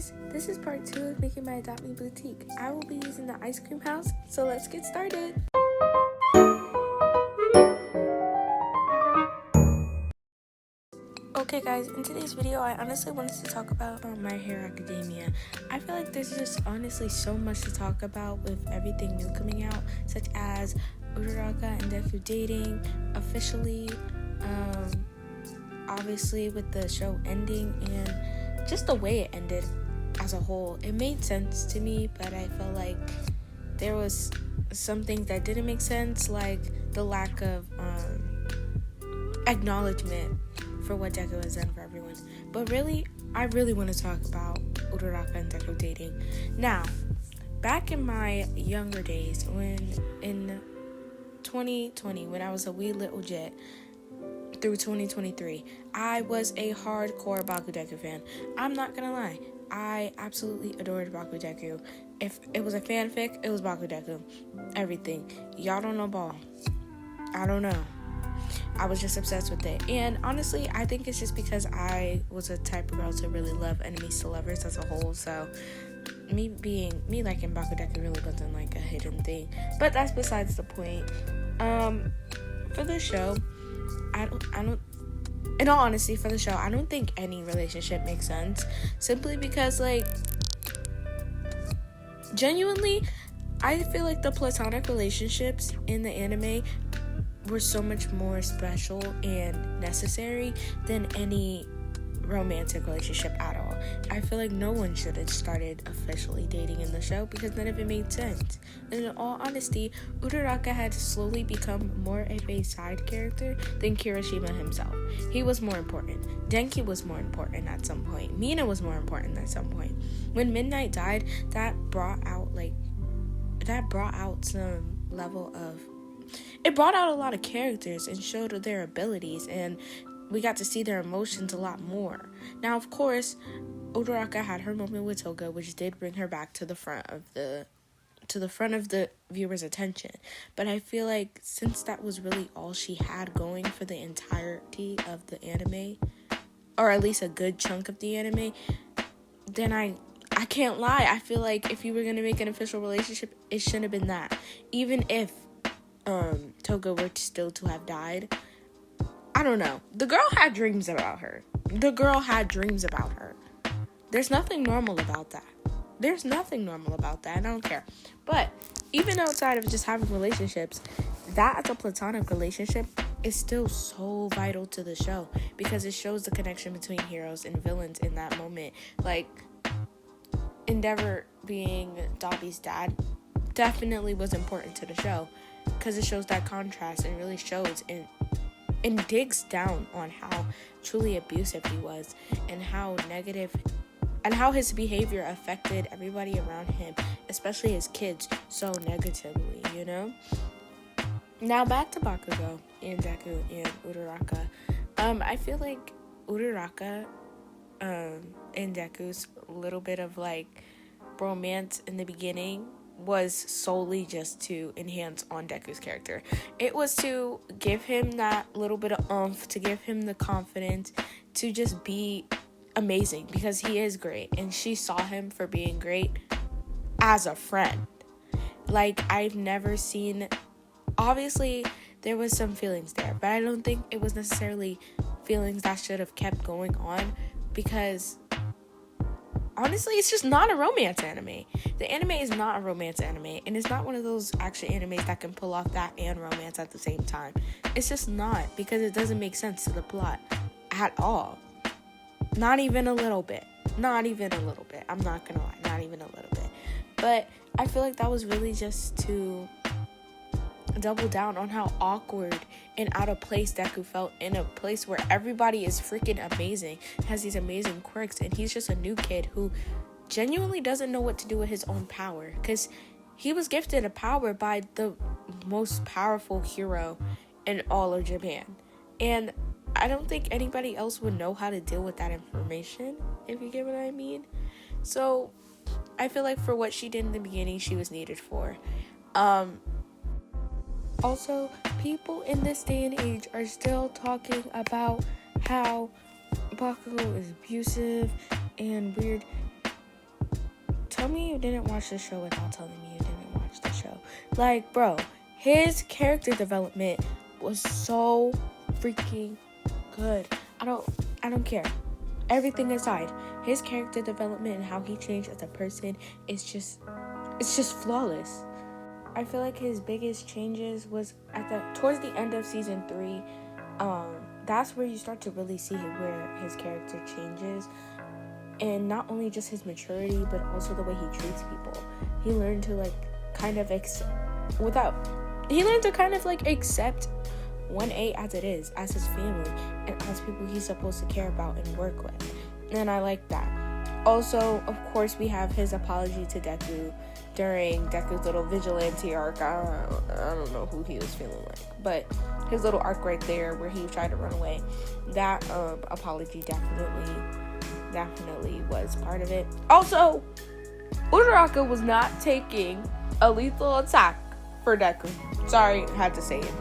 guys, this is part 2 of making my Adopt Me boutique. I will be using the ice cream house, so let's get started. Okay guys, in today's video, I honestly wanted to talk about My Hero Academia. I feel like there's just honestly so much to talk about with everything new coming out, such as Uraraka and Deku dating, officially, obviously with the show ending, and just the way it ended as a whole. It made sense to me, but I felt like there was some things that didn't make sense, like the lack of acknowledgement for what Deku has done for everyone. But really, I really want to talk about Uraraka and Deku dating. Now, back in my younger days, when in 2020, when I was a wee little jet, through 2023, I was a hardcore Bakudeku fan. I'm not gonna lie, I absolutely adored Bakudeku. If it was a fanfic, it was Bakudeku. Everything. Y'all don't know ball. I don't know. I was just obsessed with it. And honestly, I think it's just because I was a type of girl to really love enemies to lovers as a whole. So me liking Bakudeku really wasn't like a hidden thing. But that's besides the point. For the show, I don't in all honesty, for the show, I don't think any relationship makes sense. Simply because, like, genuinely, I feel like the platonic relationships in the anime were so much more special and necessary than any romantic relationship at all. I feel like no one should have started officially dating in the show because none of it made sense. And in all honesty, Uraraka had slowly become more of a side character than Kirishima himself. He was more important. Denki was more important at some point. Mina was more important at some point. When Midnight died, that brought out some level of... It brought out a lot of characters and showed their abilities, and we got to see their emotions a lot more. Now, of course, Uraraka had her moment with Toga, which did bring her back to the front of the viewer's attention. But I feel like since that was really all she had going for the entirety of the anime, or at least a good chunk of the anime, then I can't lie. I feel like if you were going to make an official relationship, it shouldn't have been that. Even if Toga were still to have died, I don't know. The girl had dreams about her. There's nothing normal about that. I don't care. But even outside of just having relationships, that as a platonic relationship is still so vital to the show because it shows the connection between heroes and villains in that moment. Like, Endeavor being Dobby's dad definitely was important to the show because it shows that contrast and really shows and digs down on how truly abusive he was and how negative and how his behavior affected everybody around him, especially his kids, so negatively, you know? Now back to Bakugo and Deku and Uraraka. I feel like Uraraka and Deku's little bit of like romance in the beginning was solely just to enhance on Deku's character. It was to give him that little bit of oomph, to give him the confidence to just be amazing because he is great, and she saw him for being great as a friend. Like, I've never seen... Obviously, there was some feelings there, but I don't think it was necessarily feelings that should have kept going on because... honestly, it's just not a romance anime. The anime is not a romance anime, and it's not one of those action animes that can pull off that and romance at the same time. It's just not, because it doesn't make sense to the plot at all. Not even a little bit. I'm not gonna lie, not even a little bit. But I feel like that was really just to double down on how awkward and out of place Deku felt in a place where everybody is freaking amazing, has these amazing quirks, and he's just a new kid who genuinely doesn't know what to do with his own power, because he was gifted a power by the most powerful hero in all of Japan, and I don't think anybody else would know how to deal with that information, if you get what I mean. So I feel like for what she did in the beginning, she was needed for. Also, people in this day and age are still talking about how Bakugo is abusive and weird. tell me you didn't watch the show without telling me you didn't watch the show. Like, bro, his character development was so freaking good. I don't care. Everything aside, his character development and how he changed as a person is just flawless. I feel like his biggest changes was towards the end of season 3. That's where you start to really see where his character changes, and not only just his maturity, but also the way he treats people. He learned to kind of accept 1A as it is, as his family, and as people he's supposed to care about and work with. And I like that. Also, of course, we have his apology to Deku during Deku's little vigilante arc. I don't know who he was feeling like, but his little arc right there where he tried to run away, that apology definitely was part of it. Also, Uraraka was not taking a lethal attack for Deku. Sorry, had to say it.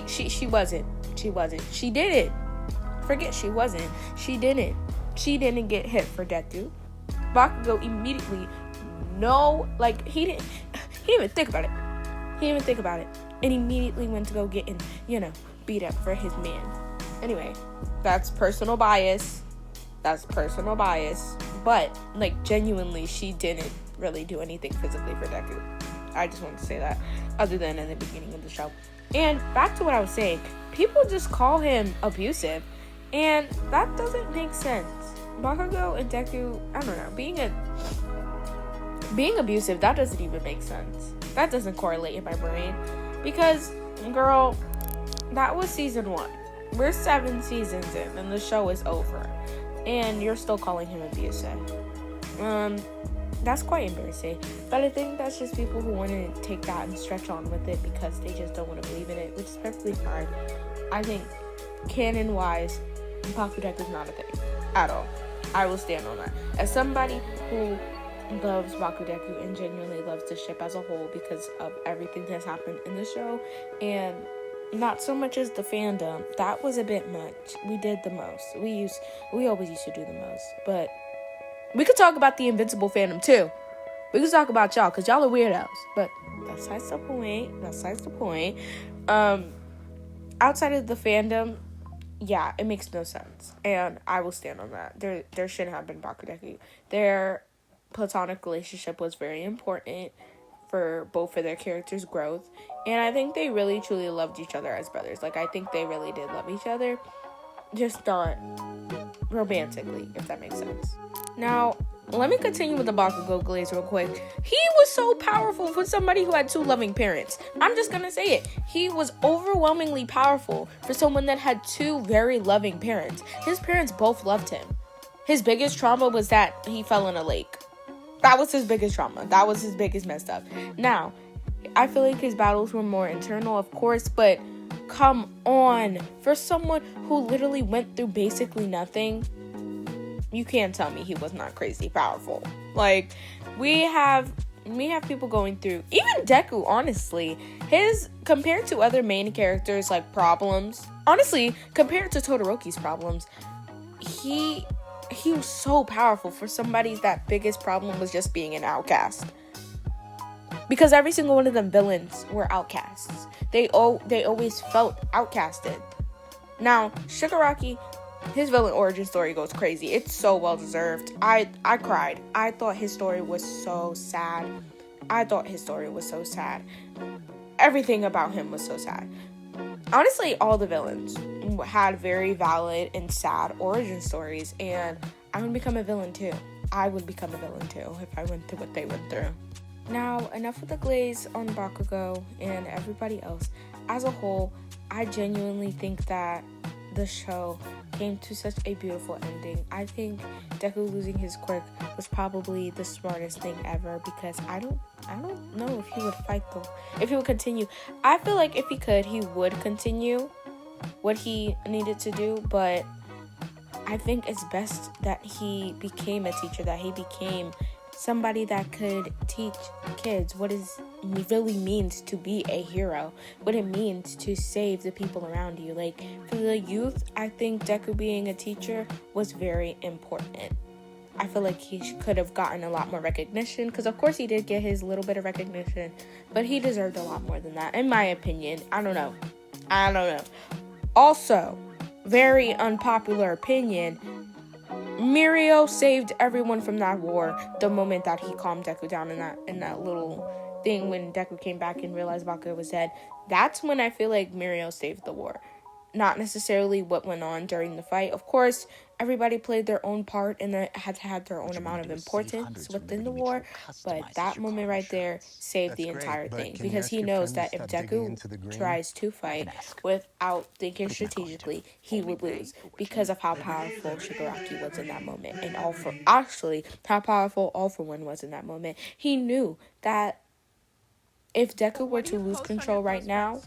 She wasn't. She didn't. Forget she wasn't. She didn't. She didn't get hit for Deku. Bakugo immediately, he didn't even think about it. And immediately went to go get beat up for his man. Anyway, that's personal bias. But, genuinely, she didn't really do anything physically for Deku. I just wanted to say that, other than in the beginning of the show. And back to what I was saying, people just call him abusive, and that doesn't make sense. Bakugo and Deku, I don't know, being abusive, that doesn't even make sense. That doesn't correlate in my brain, because, girl, that was season 1. We're 7 seasons in, and the show is over, and you're still calling him abusive. That's quite embarrassing, but I think that's just people who want to take that and stretch on with it because they just don't want to believe in it, which is perfectly fine. I think canon-wise, Bakudeku is not a thing at all. I will stand on that. As somebody who loves Bakudeku and genuinely loves the ship as a whole because of everything that's happened in the show, and not so much as the fandom, that was a bit much. We did the most. We always used to do the most, but we could talk about the Invincible fandom too. We could talk about y'all, because y'all are weirdos. But that's the point. Outside of the fandom, yeah, it makes no sense. And I will stand on that. There shouldn't have been Bakudeku. Their platonic relationship was very important for both of their characters' growth. And I think they really, truly loved each other as brothers. I think they really did love each other. Just not romantically, if that makes sense. Now, let me continue with the Bakugo glaze real quick. He was so powerful for somebody who had 2 loving parents. I'm just gonna say it. He was overwhelmingly powerful for someone that had 2 very loving parents. His parents both loved him. His biggest trauma was that he fell in a lake. That was his biggest trauma. That was his biggest messed up. Now, I feel like his battles were more internal, of course, but come on. For someone who literally went through basically nothing, you can't tell me he was not crazy powerful. We have people going through, even Deku, honestly, compared to other main characters, problems, honestly, compared to Todoroki's problems, he was so powerful for somebody that biggest problem was just being an outcast. Because every single one of them villains were outcasts. They always felt outcasted. Now, Shigaraki, his villain origin story goes crazy. It's so well deserved. I cried. I thought his story was so sad. Everything about him was so sad. Honestly, all the villains had very valid and sad origin stories, and I would become a villain too. If I went through what they went through. Now, enough with the glaze on Bakugo and everybody else. As a whole, I genuinely think that the show came to such a beautiful ending. I think Deku losing his quirk was probably the smartest thing ever, because I don't know if he would fight though. If he would continue. I feel like if he could, he would continue what he needed to do, but I think it's best that he became a teacher, that he became somebody that could teach kids what it really means to be a hero, what it means to save the people around you. For the youth, I think Deku being a teacher was very important. I feel like he could have gotten a lot more recognition, because of course he did get his little bit of recognition, but he deserved a lot more than that, in my opinion. I don't know. Also, very unpopular opinion, Mirio saved everyone from that war the moment that he calmed Deku down in that little thing when Deku came back and realized Bakugo was dead. That's when I feel like Mirio saved the war. Not necessarily what went on during the fight. Of course, everybody played their own part and they had their own amount of importance within the war, but that moment right there saved the entire thing, because he knows that if Deku tries to fight without thinking strategically, he would lose because of how powerful Shigaraki was in that moment, and how powerful All For One was in that moment. He knew that if Deku were to lose control right now,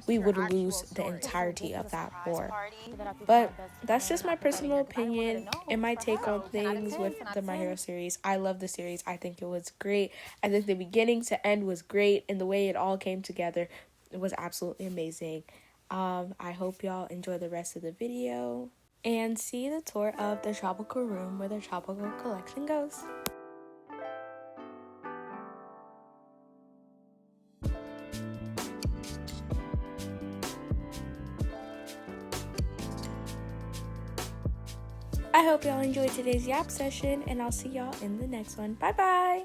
we would lose the entirety of that war. But that's just my personal opinion and my take on things with the My Hero series. I love the series. I think it was great. I think the beginning to end was great, and the way it all came together, it was absolutely amazing. I hope y'all enjoy the rest of the video and see the tour of the tropical room where the tropical collection goes. I hope y'all enjoyed today's yap session, and I'll see y'all in the next one. Bye bye!